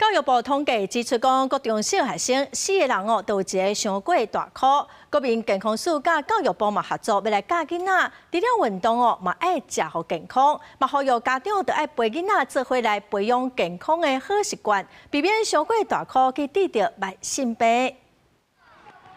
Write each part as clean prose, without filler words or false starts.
教育部统计指出，讲各中小学生4个人都有一个伤过大考。国民健康署甲教育部嘛合作，要来教囡仔，除了运动嘛爱食好健康，嘛呼吁家长都爱陪囡仔做伙来培养健康的好习惯，避免伤过大考去得到慢性病。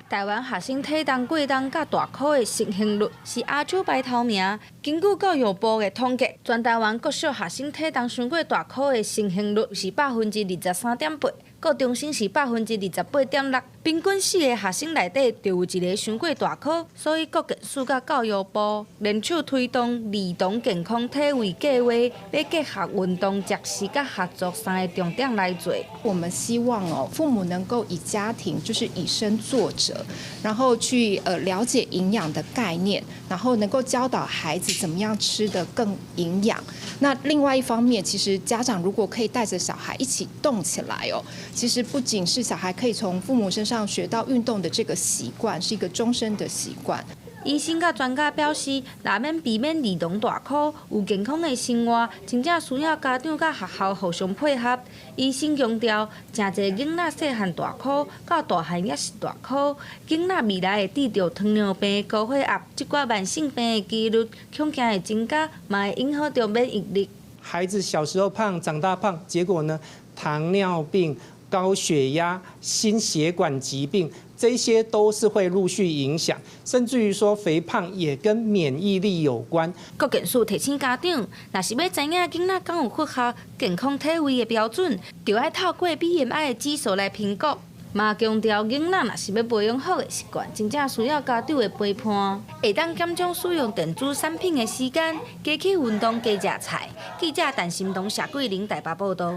台湾学生体重过重甲大考的盛行率是亚洲排头名。根据教育部的统计，全台湾各小学生体重伤过大考的盛行率是23.8%，高中生是28.6%。平均4个学生内底就有一个伤过大考，所以国健署甲教育部联手推动儿童健康体位计划，要结合运动、食食甲合作3个重点来做。我们希望父母能够以家庭就是以身作则，然后去了解营养的概念，然后能够教导孩子怎么样吃得更营养。那另外一方面，其实家长如果可以带着小孩一起动起来其实不仅是小孩可以从父母身上学到运动的这个习惯，是一个终身的习惯。 医生甲专家表示，若免避免儿童大考，有健康的生活，真正需要家长甲学校互相配合。医生强调，真侪囡仔细汉大考，到大汉也是大考，囡仔未来会得到糖尿病、高血压这寡慢性病的几率，恐惊会增加，嘛会影响到免疫力。孩子小时候胖，长大胖，结果呢，糖尿病、高血压、心血管疾病。 这些都是会陆续影响，甚至于说肥胖也跟免疫力有关。国健署提醒家长，若是要知影囡仔敢有符合健康体位的标准，就要透过 BMI 的指数来评估。嘛强调，囡仔若是要培养好的习惯，真正需要家长的陪伴，会当减少使用电子产品的时间，加去运动，加食菜。记者陈心东、谢桂玲台北报道。